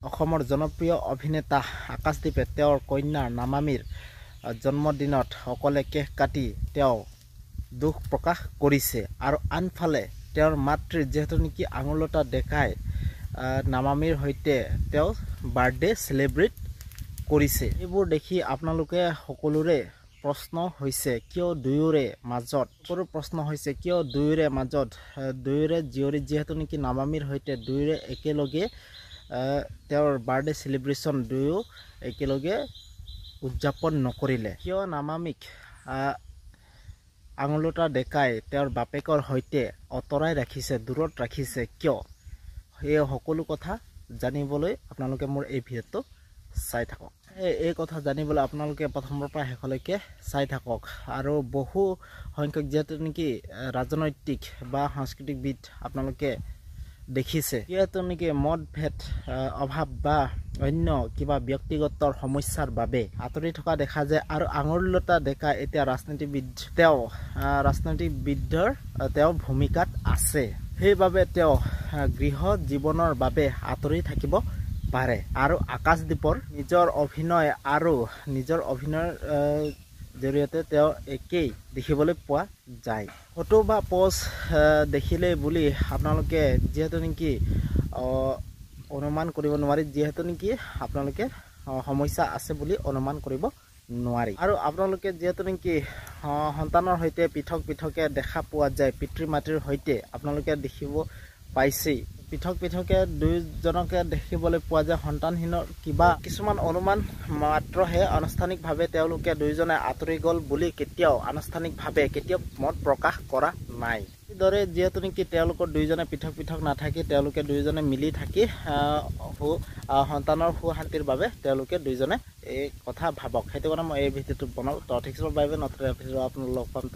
অসমৰ জনপ্ৰিয় অভিনেতা আকাশদ্বীপে তেওঁৰ কন্যাৰ নামামীৰ জন্মদিনত অকলে কেক কাটি তেওঁ দুখ প্ৰকাশ কৰিছে। আৰু আনফালে তেওঁৰ মাতৃ যিহেতু নেকি আঙুলতা ডেকাই নামামীৰ সৈতে তেওঁ বাৰ্থডে সেলিব্ৰেট কৰিছে। এইবোৰ দেখি আপোনালোকে সকলোৰে প্ৰশ্ন হৈছে কিয় দুয়োৰে মাজত দুয়োৰে জীয়ৰী যিহেতু নেকি নামামীৰ সৈতে দুয়োৰে একেলগে তেওঁৰ বাৰ্থডে সেলিব্ৰেশ্যন দুয়ো একেলগে উদযাপন নকৰিলে। কিয় নামামীক আঙুলতা ডেকাই তেওঁৰ বাপেকৰ সৈতে অতৰাই ৰাখিছে, দূৰত ৰাখিছে কিয়? এই সকলো কথা জানিবলৈ আপোনালোকে মোৰ এই ভিডিঅ'টো চাই থাকক। এই কথা জানিবলৈ আপোনালোকে প্ৰথমৰ পৰা শেষলৈকে চাই থাকক। আৰু বহু সংখ্যক যিহেতু নেকি ৰাজনৈতিক বা সাংস্কৃতিকবিদ আপোনালোকে দেখিছে, যিহেতু নেকি মতভেদ অভাৱ বা অন্য কিবা ব্যক্তিগত সমস্যাৰ বাবে আঁতৰি থকা দেখা যায়। আৰু আঙুলতা ডেকা এতিয়া ৰাজনীতিবিদৰ তেওঁ ভূমিকাত আছে। সেইবাবে তেওঁ গৃহ জীৱনৰ বাবে আঁতৰি থাকিব পাৰে। আৰু আকাশদ্বীপৰ নিজৰ অভিনয়ৰ জৰিয়তে তেওঁ একেই দেখিবলৈ পোৱা যায়। ফটো বা পোষ্ট দেখিলেই বুলি আপোনালোকে যিহেতু নেকি অনুমান কৰিব নোৱাৰি, যিহেতু নেকি আপোনালোকে সমস্যা আছে বুলি অনুমান কৰিব নোৱাৰি। আৰু আপোনালোকে যিহেতু নেকি সন্তানৰ সৈতে পৃথকে দেখা পোৱা যায়, পিতৃ মাতৃৰ সৈতে আপোনালোকে দেখিব পাইছেই পৃথকে দুয়োজনকে দেখিবলৈ পোৱা যায়। সন্তানহীনৰ কিবা কিছুমান অনুমান মাত্ৰহে, আনুষ্ঠানিকভাৱে তেওঁলোকে দুয়োজনে আঁতৰি গ'ল বুলি কেতিয়াও মত প্ৰকাশ কৰা নাই। এইদৰে যিহেতু নেকি তেওঁলোকৰ দুয়োজনে পৃথক নাথাকি তেওঁলোকে দুয়োজনে মিলি থাকি সন্তানৰ সুশান্তিৰ বাবে তেওঁলোকে দুয়োজনে এই কথা ভাবক। সেইটো কাৰণে মই এই ভিডিঅ'টো বনাওঁ। ঠিক আছে, নতুন ভিডিঅ' আপোনালোক লগ পাম।